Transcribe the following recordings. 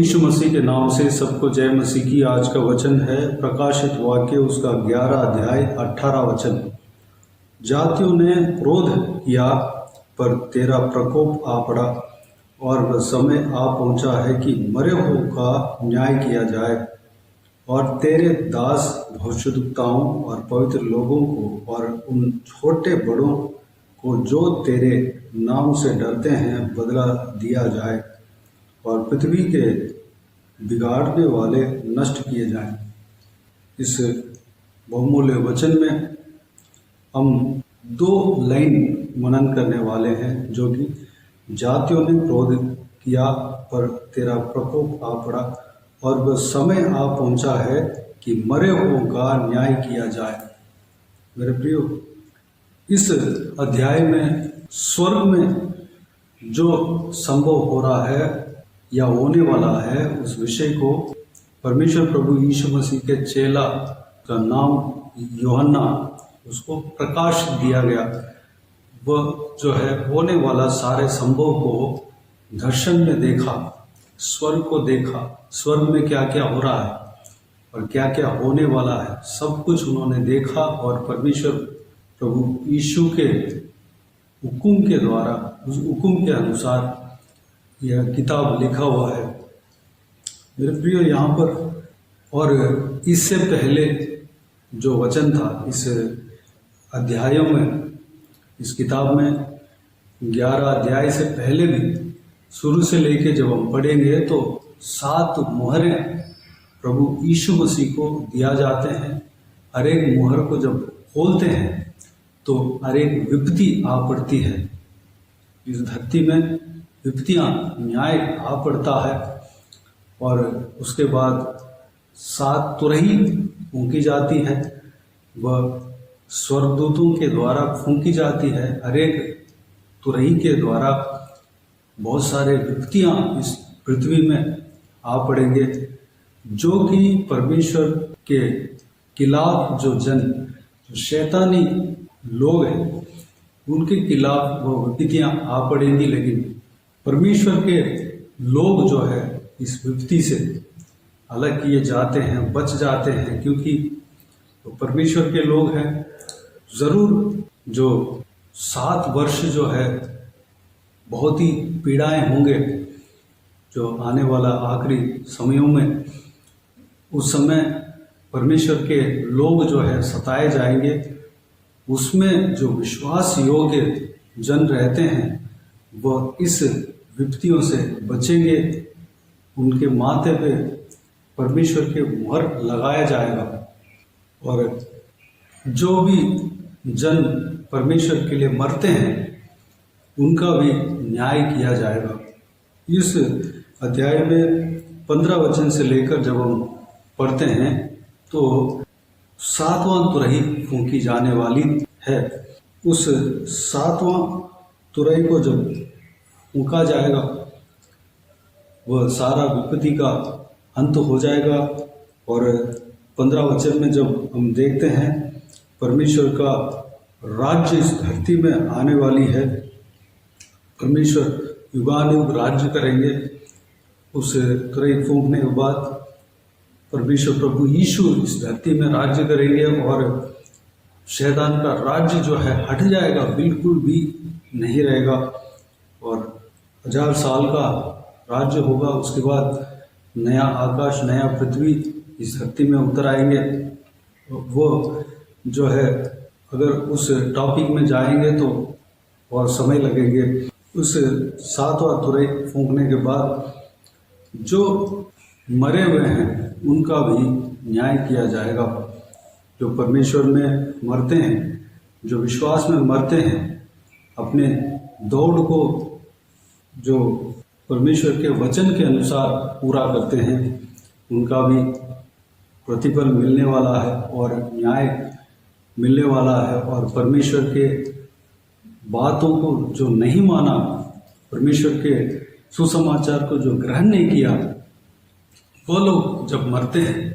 यीशु मसीह के नाम से सबको जय मसीह की। आज का वचन है प्रकाशित वाक्य उसका 11 अध्याय 18 वचन। जातियों ने क्रोध किया पर तेरा प्रकोप आ पड़ा और वह समय आ पहुंचा है कि मरे हुओं का न्याय किया जाए और तेरे दास भविष्यद्वक्ताओं और पवित्र लोगों को और उन छोटे बड़ों को जो तेरे नाम से डरते हैं बदला दिया जाए और पृथ्वी के बिगाड़ने वाले नष्ट किए जाएं। इस बहुमूल्य वचन में हम 2 लाइन मनन करने वाले हैं, जो कि जातियों ने क्रोध किया पर तेरा प्रकोप आ पड़ा और वह समय आ पहुंचा है कि मरे हुओं का न्याय किया जाए। मेरे प्रियो, इस अध्याय में स्वर्ग में जो संभव हो रहा है या होने वाला है, उस विषय को परमेश्वर प्रभु यीशु मसीह के चेला का नाम यूहन्ना, उसको प्रकाश दिया गया। वह जो है होने वाला सारे संभव को दर्शन में देखा, स्वर्ग को देखा, स्वर्ग में क्या क्या हो रहा है और क्या क्या होने वाला है, सब कुछ उन्होंने देखा और परमेश्वर प्रभु यीशु के हुकुम के द्वारा, उस हुकुम के अनुसार यह किताब लिखा हुआ है। मेरे प्रियो, यहाँ पर और इससे पहले जो वचन था इस अध्यायों में, इस किताब में 11 अध्याय से पहले भी शुरू से लेके जब हम पढ़ेंगे तो 7 मुहरें प्रभु यीशु मसीह को दिया जाते हैं। हर एक मुहर को जब खोलते हैं तो हर एक विपत्ति आ पड़ती है। इस धरती में विपत्तियां, न्याय आ पड़ता है और उसके बाद 7 तुरही फूंकी जाती है। वह स्वर्गदूतों के द्वारा फूंकी जाती है। हर एक तुरही के द्वारा बहुत सारे विपत्तियां इस पृथ्वी में आ पड़ेंगे, जो कि परमेश्वर के खिलाफ जो शैतानी लोग हैं उनके खिलाफ वो विपत्तियां आ पड़ेंगी। लेकिन परमेश्वर के लोग जो है इस विपत्ति से अलग किए जाते हैं, बच जाते हैं, क्योंकि तो परमेश्वर के लोग हैं। जरूर जो 7 वर्ष जो है बहुत ही पीड़ाएं होंगे, जो आने वाला आखिरी समयों में, उस समय परमेश्वर के लोग जो है सताए जाएंगे। उसमें जो विश्वास योग्य जन रहते हैं वह इस विपत्तियों से बचेंगे। उनके माथे पे परमेश्वर के मुहर लगाया जाएगा और जो भी जन परमेश्वर के लिए मरते हैं उनका भी न्याय किया जाएगा। इस अध्याय में 15 वचन से लेकर जब हम पढ़ते हैं तो 7वां तुरही फूंकी जाने वाली है। उस 7वां तुरही को जब फूंका जाएगा वह सारा विपत्ति का अंत हो जाएगा। और 15 वचन में जब हम देखते हैं परमेश्वर का राज्य इस धरती में आने वाली है, परमेश्वर युगानुयुग राज्य करेंगे। उस तुरही फूंकने के बाद परमेश्वर प्रभु यीशु इस धरती में राज्य करेंगे और शैतान का राज्य जो है हट जाएगा, बिल्कुल भी नहीं रहेगा और 1000 साल का राज्य होगा। उसके बाद नया आकाश, नया पृथ्वी इस धरती में उतर आएंगे। वो जो है, अगर उस टॉपिक में जाएंगे तो और समय लगेंगे। उस 7वां तुरही फूंकने के बाद जो मरे हुए हैं उनका भी न्याय किया जाएगा। जो परमेश्वर में मरते हैं, जो विश्वास में मरते हैं, अपने दौड़ को जो परमेश्वर के वचन के अनुसार पूरा करते हैं, उनका भी प्रतिफल मिलने वाला है और न्याय मिलने वाला है। और परमेश्वर के बातों को जो नहीं माना, परमेश्वर के सुसमाचार को जो ग्रहण नहीं किया, वो लोग जब मरते हैं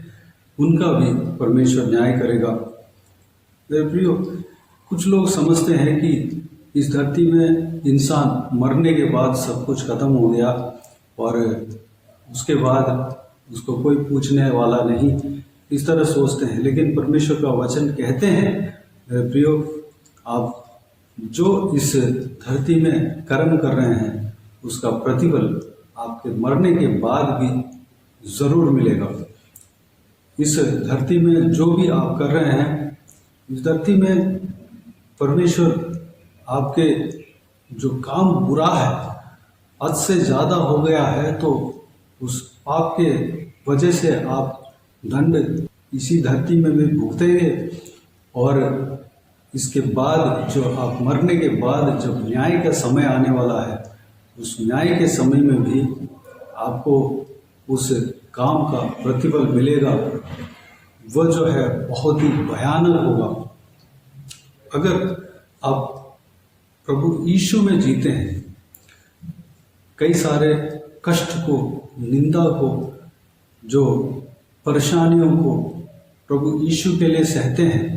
उनका भी परमेश्वर न्याय करेगा। मेरे प्रियो, कुछ लोग समझते हैं कि इस धरती में इंसान मरने के बाद सब कुछ खत्म हो गया और उसके बाद उसको कोई पूछने वाला नहीं, इस तरह सोचते हैं। लेकिन परमेश्वर का वचन कहते हैं, मेरे प्रियो, आप जो इस धरती में कर्म कर रहे हैं उसका प्रतिफल आपके मरने के बाद भी ज़रूर मिलेगा। इस धरती में जो भी आप कर रहे हैं, इस धरती में परमेश्वर आपके जो काम बुरा है, हद से ज़्यादा हो गया है, तो उस पाप के वजह से आप दंड इसी धरती में भी भुगतेंगे। और इसके बाद जो आप मरने के बाद जब न्याय का समय आने वाला है, उस न्याय के समय में भी आपको उस काम का प्रतिफल मिलेगा। वह जो है बहुत ही भयानक होगा। अगर आप प्रभु यीशु में जीते हैं, कई सारे कष्ट को, निंदा को, जो परेशानियों को प्रभु यीशु के लिए सहते हैं,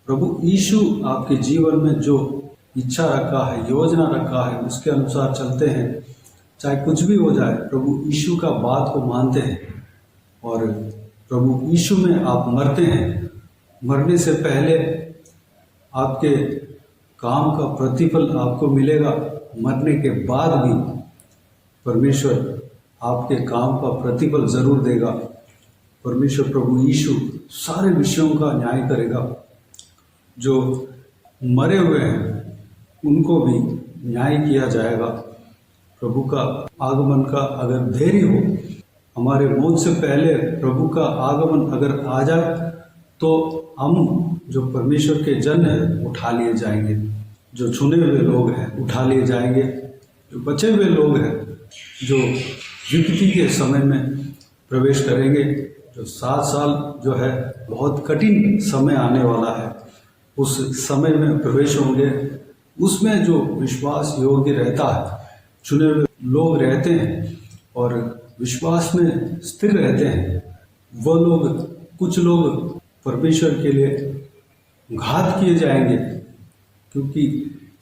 प्रभु यीशु आपके जीवन में जो इच्छा रखा है, योजना रखा है, उसके अनुसार चलते हैं। चाहे कुछ भी हो जाए, प्रभु यीशु का बात को मानते हैं और प्रभु यीशु में आप मरते हैं। मरने से पहले आपके काम का प्रतिफल आपको मिलेगा। मरने के बाद भी परमेश्वर आपके काम का प्रतिफल ज़रूर देगा। परमेश्वर प्रभु यीशु सारे विषयों का न्याय करेगा। जो मरे हुए हैं उनको भी न्याय किया जाएगा। प्रभु का आगमन का अगर देरी हो, हमारे मौत से पहले प्रभु का आगमन अगर आ जाए, तो हम जो परमेश्वर के जन हैं उठा लिए जाएंगे। जो चुने हुए लोग हैं उठा लिए जाएंगे। जो बचे हुए लोग हैं जो विपत्ति के समय में प्रवेश करेंगे, जो 7 साल जो है बहुत कठिन समय आने वाला है, उस समय में प्रवेश होंगे। उसमें जो विश्वास योग्य रहता है, चुने हुए लोग रहते हैं और विश्वास में स्थिर रहते हैं, वो लोग, कुछ लोग परमेश्वर के लिए घात किए जाएंगे, क्योंकि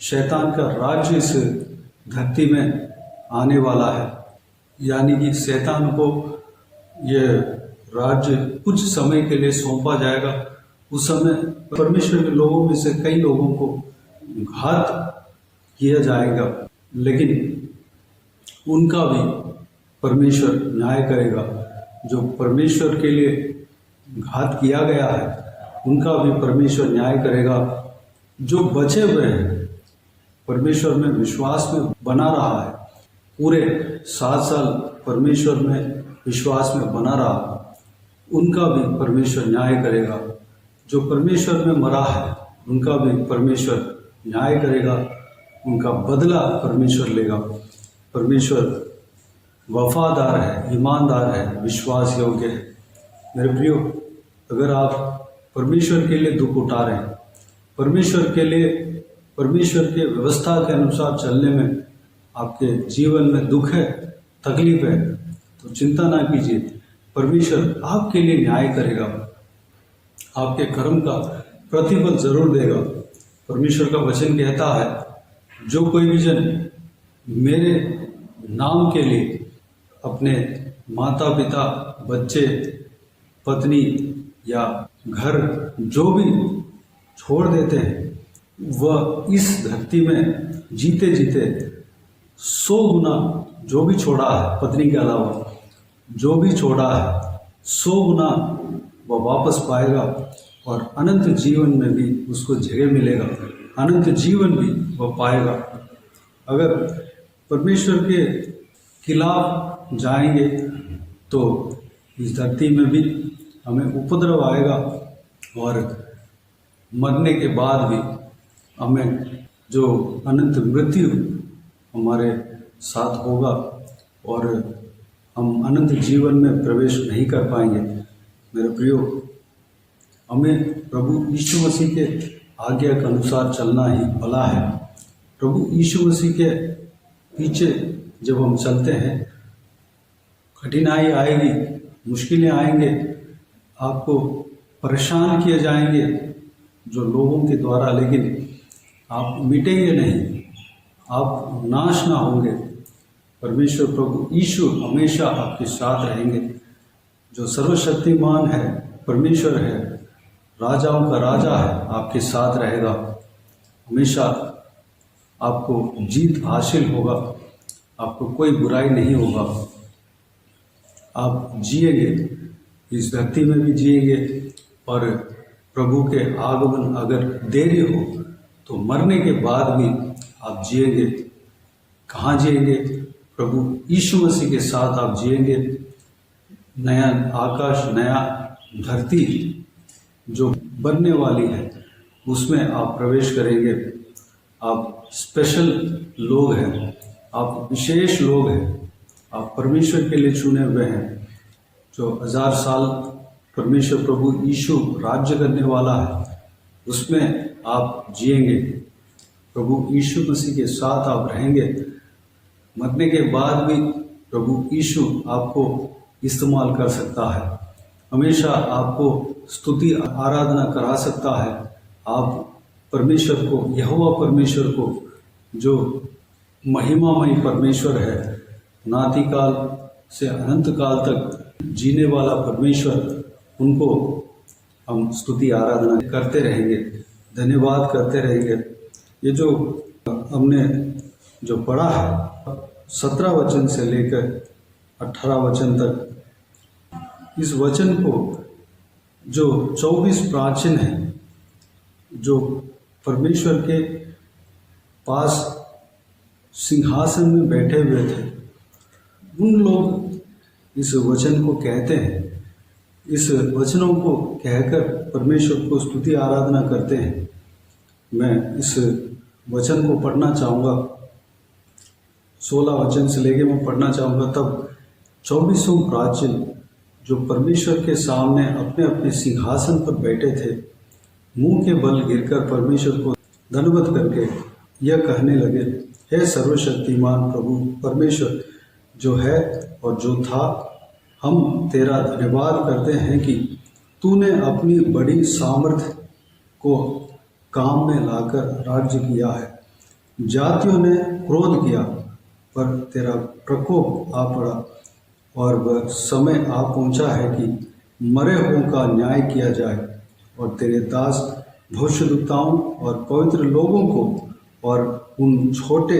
शैतान का राज्य इस धरती में आने वाला है। यानी कि शैतान को ये राज्य कुछ समय के लिए सौंपा जाएगा। उस समय परमेश्वर के लोगों में से कई लोगों को घात किया जाएगा, लेकिन उनका भी परमेश्वर न्याय करेगा। जो परमेश्वर के लिए घात किया गया है, उनका भी परमेश्वर न्याय करेगा। जो बचे हुए हैं, परमेश्वर में विश्वास में बना रहा है, पूरे 7 साल परमेश्वर में विश्वास में बना रहा, उनका भी परमेश्वर न्याय करेगा। जो परमेश्वर में मरा है, उनका भी परमेश्वर न्याय करेगा। उनका बदला परमेश्वर लेगा। परमेश्वर वफादार है, ईमानदार है, विश्वास योग्य है। मेरे प्रियो, अगर आप परमेश्वर के लिए दुख उठा रहे हैं, परमेश्वर के लिए, परमेश्वर के व्यवस्था के अनुसार चलने में आपके जीवन में दुख है, तकलीफ है, तो चिंता ना कीजिए। परमेश्वर आपके लिए न्याय करेगा, आपके कर्म का प्रतिफल जरूर देगा। परमेश्वर का वचन कहता है, जो कोई भी जन मेरे नाम के लिए अपने माता पिता, बच्चे, पत्नी या घर जो भी छोड़ देते हैं, वह इस धरती में जीते जीते 100 गुना जो भी छोड़ा है, पत्नी के अलावा जो भी छोड़ा है, 100 गुना वह वापस पाएगा और अनंत जीवन में भी उसको जगह मिलेगा, अनंत जीवन भी वह पाएगा। अगर परमेश्वर के खिलाफ जाएंगे तो इस धरती में भी हमें उपद्रव आएगा और मरने के बाद भी हमें जो अनंत मृत्यु हमारे साथ होगा और हम अनंत जीवन में प्रवेश नहीं कर पाएंगे। मेरे प्रियो, हमें प्रभु यीशु मसीह के आज्ञा के अनुसार चलना ही भला है। प्रभु यीशु मसीह के पीछे जब हम चलते हैं, कठिनाई आएगी, मुश्किलें आएंगे, आपको परेशान किए जाएंगे जो लोगों के द्वारा, लेकिन आप मिटेंगे नहीं, आप नाश ना होंगे। परमेश्वर प्रभु यीशु हमेशा आपके साथ रहेंगे। जो सर्वशक्तिमान है, परमेश्वर है, राजाओं का राजा है, आपके साथ रहेगा। हमेशा आपको जीत हासिल होगा, आपको कोई बुराई नहीं होगा। आप जिएंगे, इस धरती में भी जिएंगे, और प्रभु के आगमन अगर देरी हो तो मरने के बाद भी आप जिएंगे। कहाँ जिएंगे? प्रभु यीशु मसीह के साथ आप जिएंगे। नया आकाश, नया धरती जो बनने वाली है, उसमें आप प्रवेश करेंगे। आप स्पेशल लोग हैं, आप विशेष लोग हैं, आप परमेश्वर के लिए चुने हुए हैं। जो 1000 साल परमेश्वर प्रभु यीशु राज्य करने वाला है, उसमें आप जिएंगे। प्रभु यीशु मसीह के साथ आप रहेंगे। मरने के बाद भी प्रभु यीशु आपको इस्तेमाल कर सकता है, हमेशा आपको स्तुति आराधना करा सकता है। आप परमेश्वर को, यहोवा परमेश्वर को, जो महिमामय परमेश्वर है, नातिकाल से अनंत काल तक जीने वाला परमेश्वर, उनको हम स्तुति आराधना करते रहेंगे, धन्यवाद करते रहेंगे। ये जो हमने जो पढ़ा है 17 वचन से लेकर 18 वचन तक, इस वचन को जो 24 प्राचीन हैं, जो परमेश्वर के पास सिंहासन में बैठे हुए थे, उन लोग इस वचन को कहते हैं। इस वचनों को कहकर परमेश्वर को स्तुति आराधना करते हैं। मैं इस वचन को पढ़ना चाहूँगा, 16 वचन से लेके मैं पढ़ना चाहूँगा। तब 24 प्राचीन जो परमेश्वर के सामने अपने अपने सिंहासन पर बैठे थे, मुंह के बल गिरकर परमेश्वर को धन्यवाद करके यह कहने लगे, हे सर्वशक्तिमान प्रभु परमेश्वर जो है और जो था, हम तेरा धन्यवाद करते हैं कि तूने अपनी बड़ी सामर्थ्य को काम में लाकर राज्य किया है। जातियों ने क्रोध किया, पर तेरा प्रकोप आ पड़ा, और वह समय आ पहुंचा है कि मरे हुओं का न्याय किया जाए, और तेरे दास भविष्यद्वक्ताओं और पवित्र लोगों को और उन छोटे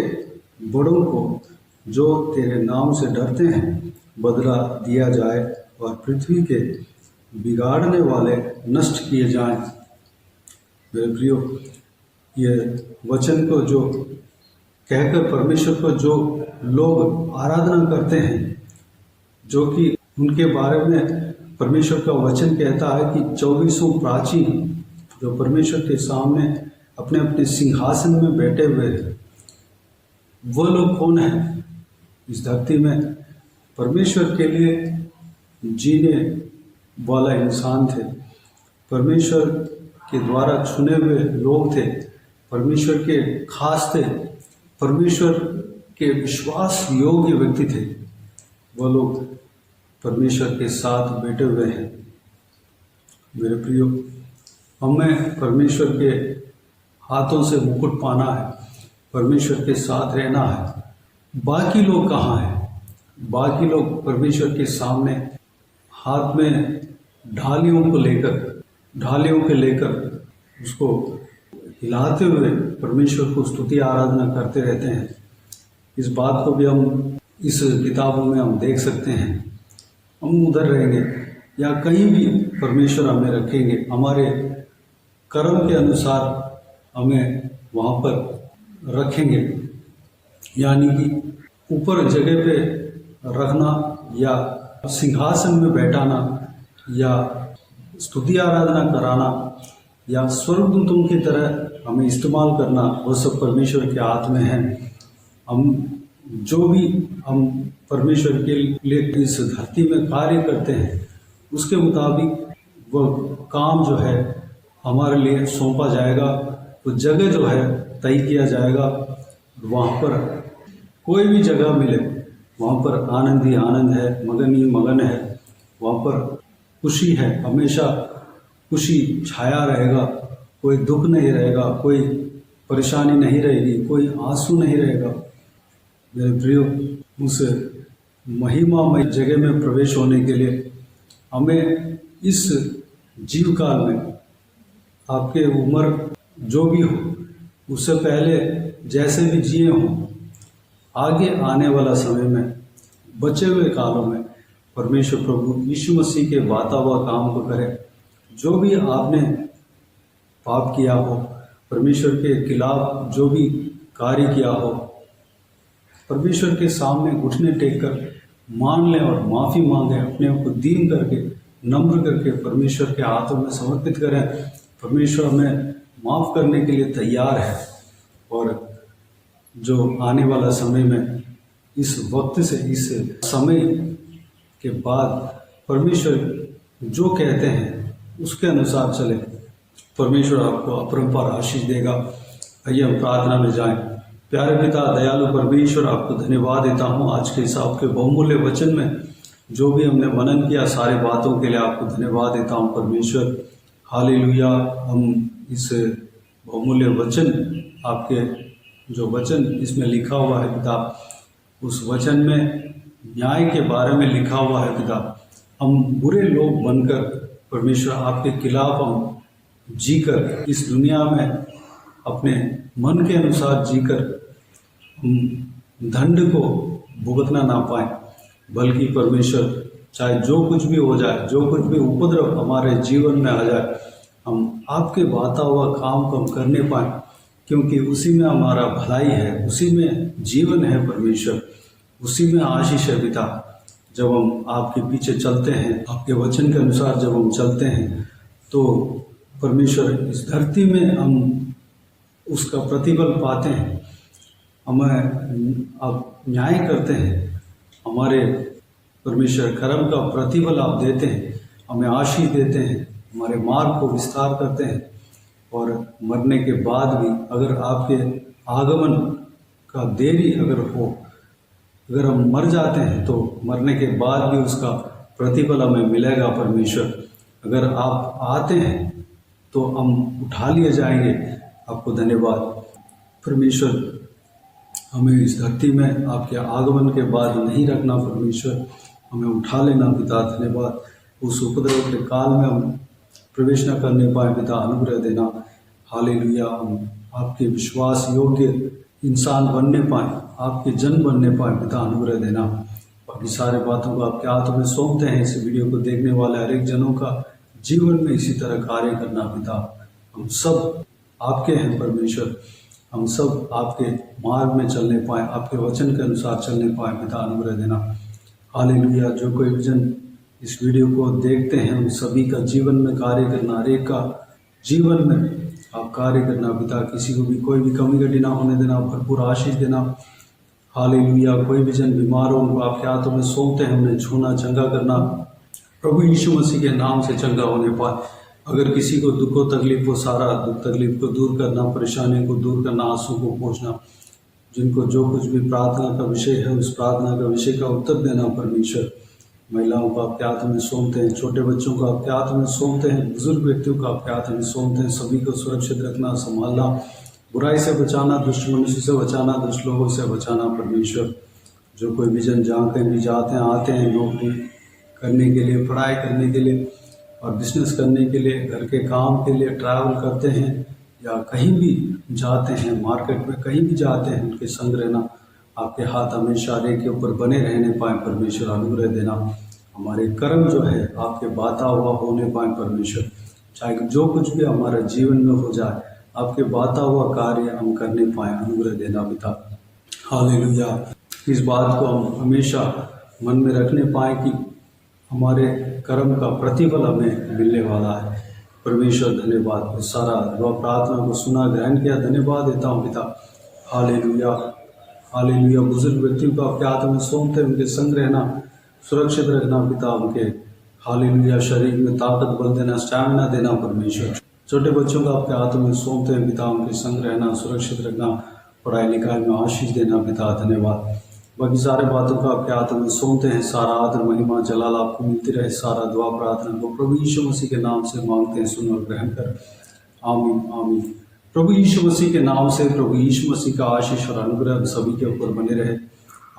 बड़ों को जो तेरे नाम से डरते हैं बदला दिया जाए, और पृथ्वी के बिगाड़ने वाले नष्ट किए जाएं। मेरे प्रियो, ये वचन को जो कहकर परमेश्वर को जो लोग आराधना करते हैं, जो कि उनके बारे में परमेश्वर का वचन कहता है कि 24 प्राचीन जो परमेश्वर के सामने अपने अपने सिंहासन में बैठे हुए हैं, वो लोग कौन हैं? इस धरती में परमेश्वर के लिए जीने वाला इंसान थे, परमेश्वर के द्वारा चुने हुए लोग थे, परमेश्वर के खास थे, परमेश्वर के विश्वास योग्य व्यक्ति थे। वो लोग परमेश्वर के साथ बैठे हुए हैं। मेरे प्रियो, हमें परमेश्वर के हाथों से मुकुट पाना है, परमेश्वर के साथ रहना है। बाकी लोग कहाँ हैं? बाकी लोग परमेश्वर के सामने हाथ में ढालियों के लेकर उसको हिलाते हुए परमेश्वर को स्तुति आराधना करते रहते हैं। इस बात को भी हम इस किताबों में हम देख सकते हैं। हम उधर रहेंगे या कहीं भी परमेश्वर हमें रखेंगे, हमारे कर्म के अनुसार हमें वहाँ पर रखेंगे, यानी कि ऊपर जगह पे रखना या सिंहासन में बैठाना या स्तुति आराधना कराना या स्वर्गदूतों की तरह हमें इस्तेमाल करना, वो सब परमेश्वर के हाथ में है। हम जो भी हम परमेश्वर के लिए इस धरती में कार्य करते हैं, उसके मुताबिक वह काम जो है हमारे लिए सौंपा जाएगा, वो जगह जो है तय किया जाएगा। वहाँ पर कोई भी जगह मिले, वहाँ पर आनंद ही आनंद है, मगन ही मगन है, वहाँ पर खुशी है, हमेशा खुशी छाया रहेगा, कोई दुख नहीं रहेगा, कोई परेशानी नहीं रहेगी, कोई आंसू नहीं रहेगा। मेरे प्रियो, उस महिमामय जगह में प्रवेश होने के लिए हमें इस जीव काल में आपके उम्र जो भी हो उससे पहले जैसे भी जिए हों, आगे आने वाला समय में बचे हुए कालों में परमेश्वर प्रभु यीशु मसीह के बाता हुआ काम को करें। जो भी आपने पाप किया हो, परमेश्वर के खिलाफ जो भी कार्य किया हो, परमेश्वर के सामने घुटने टेक कर मान लें और माफ़ी मांगें, अपने आप को दीन करके नम्र करके परमेश्वर के हाथों में समर्पित करें। परमेश्वर हमें माफ़ करने के लिए तैयार है और जो आने वाला समय में इस वक्त से, इस समय के बाद परमेश्वर जो कहते हैं उसके अनुसार चले। परमेश्वर आपको अपरंपार आशीष देगा। आइए हम प्रार्थना में जाएं। प्यारे पिता दयालु परमेश्वर, आपको धन्यवाद देता हूँ आज के इस आपके बहुमूल्य वचन में जो भी हमने मनन किया, सारी बातों के लिए आपको धन्यवाद देता हूँ परमेश्वर। हालेलुया। हम इस बहुमूल्य वचन, आपके जो वचन इसमें लिखा हुआ है पिता, उस वचन में न्याय के बारे में लिखा हुआ है पिता। हम बुरे लोग बनकर परमेश्वर आपके खिलाफ हम जीकर इस दुनिया में अपने मन के अनुसार जीकर हम दंड को भुगतना ना पाए, बल्कि परमेश्वर चाहे जो कुछ भी हो जाए, जो कुछ भी उपद्रव हमारे जीवन में आ जाए, हम आपके बाता हुआ काम को हम करने पाए, क्योंकि उसी में हमारा भलाई है, उसी में जीवन है परमेश्वर, उसी में आशीष है पिता। जब हम आपके पीछे चलते हैं, आपके वचन के अनुसार जब हम चलते हैं, तो परमेश्वर इस धरती में हम उसका प्रतिफल पाते हैं। हमें आप न्याय करते हैं, हमारे परमेश्वर कर्म का प्रतिफल आप देते हैं, हमें आशीष देते हैं, हमारे मार्ग को विस्तार करते हैं। और मरने के बाद भी अगर आपके आगमन का देरी अगर हो, अगर हम मर जाते हैं तो मरने के बाद भी उसका प्रतिफल हमें मिलेगा परमेश्वर। अगर आप आते हैं तो हम उठा लिए जाएंगे। आपको धन्यवाद परमेश्वर। हमें इस धरती में आपके आगमन के बाद नहीं रखना परमेश्वर, हमें उठा लेना पिता। धन्यवाद। उस उपद्रव के काल में हम प्रवेश न करने पाए पिता, अनुग्रह देना। हालेलुया। हम आपके विश्वास योग्य इंसान बनने पाए, आपके जन बनने पाए पिता, अनुग्रह देना। बाकी सारे बातों को आपके हाथों में सौंपते हैं। इस वीडियो को देखने वाले हर एक जनों का जीवन में इसी तरह कार्य करना पिता। हम सब आपके हैं परमेश्वर, हम सब आपके मार्ग में चलने पाए, आपके वचन के अनुसार चलने पाए पिता, अनुग्रह देना। हालेलुया। जो कोई जन इस वीडियो को देखते हैं उन सभी का जीवन में कार्य करना, हर एक का जीवन में आप कार्य करना पिता। किसी को भी कोई भी कमी घटी ना होने देना, भरपूर आशीष देना। हालेलुया। कोई भी जन बीमार हो उनको आपके हाथों में सौंपते हैं, उन्हें छूना, चंगा करना प्रभु यीशु मसीह के नाम से चंगा होने पाए। अगर किसी को दुख हो, तकलीफ हो, सारा दुख तकलीफ को दूर करना, परेशानी को दूर करना, आंसू को पोंछना। जिनको जो कुछ भी प्रार्थना का विषय है उस प्रार्थना का विषय का उत्तर देना परमेश्वर। महिलाओं को आपके हाथों में सौंपते हैं, छोटे बच्चों को आपके हाथों में सौंपते हैं, बुजुर्ग व्यक्तियों को आपके हाथों में सौंपते हैं। सभी को सुरक्षित रखना, संभालना, बुराई से बचाना, दुष्ट मनुष्य से बचाना, दुष्ट लोगों से बचाना परमेश्वर। जो कोई भी जन जहाँ कहीं भी जाते हैं, आते हैं, नौकरी करने के लिए, पढ़ाई करने के लिए और बिजनेस करने के लिए, घर के काम के लिए ट्रैवल करते हैं या कहीं भी जाते हैं, मार्केट में कहीं भी जाते हैं, उनके संग रहना। आपके हाथ हमेशा एक के ऊपर बने रहने पाए परमेश्वर, अनुग्रह देना। हमारे कर्म जो है आपके बाता हुआ होने पाए परमेश्वर। चाहे जो कुछ भी हमारे जीवन में हो जाए, आपके बाता हुआ कार्य हम करने पाए, अनुग्रह देना पिता। हालेलुया। इस बात को हम हमेशा मन में रखने पाए कि हमारे कर्म का प्रतिफल हमें मिलने वाला है परमेश्वर। धन्यवाद। सारा दुआ प्रार्थना को सुना, ग्रहण किया, धन्यवाद देता हूँ पिता। हालेलुया। हालेलुया। बुजुर्ग व्यक्तियों को आपके हाथों में सौंपते, उनके संग रहना, सुरक्षित रखना पिता। उनके हालेलुया शरीर में ताकत बल देना, स्टैमिना देना परमेश्वर। छोटे बच्चों को आपके हाथों में सौंपते हैं पिता, उनके संग रहना, सुरक्षित रखना, पढ़ाई लिखाई में आशीष देना पिता। धन्यवाद। बाकी सारे बातों को आपके हाथों में सौंपते हैं। सारा आदर महिमा जलाल आपको मिलती रहे। सारा दुआ प्रार्थना को प्रभु यीशु मसीह के नाम से मांगते हैं, सुन और ग्रहण कर। आमीन आमीन। प्रभु यीशु मसीह के नाम से प्रभु यीशु मसीह का आशीष और अनुग्रह सभी के ऊपर बने रहे।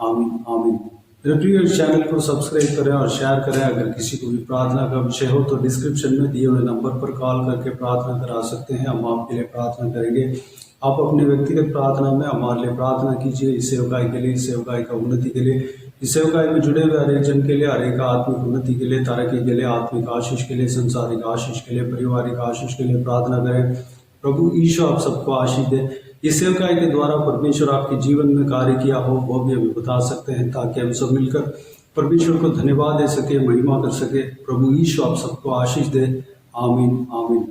आमीन आमीन। मेरे प्रिय चैनल को सब्सक्राइब करें और शेयर करें। अगर किसी को भी प्रार्थना का विषय हो तो डिस्क्रिप्शन में दिए हुए नंबर पर कॉल करके प्रार्थना करा सकते हैं। हम आपके लिए प्रार्थना करेंगे। आप अपने व्यक्तिगत प्रार्थना में हमारे लिए प्रार्थना कीजिए, इस सेवकाई के लिए, इस सेवकाई का उन्नति के लिए, इस सेवकाई में जुड़े हुए हर एक जन के लिए, हर एक आत्मिक उन्नति के लिए, तरक्की के लिए, आत्मिक आशीष के लिए, संसारिक आशीष के लिए, पारिवारिक आशीष के लिए प्रार्थना करें। प्रभु ईशो आप सबको आशीष दे। इस सेवकाई के द्वारा परमेश्वर आपके जीवन में कार्य किया हो वो भी हमें बता सकते हैं, ताकि हम सब मिलकर परमेश्वर को धन्यवाद दे सके, महिमा कर सके। प्रभु ईशो आप सबको आशीष दे। आमीन आमीन।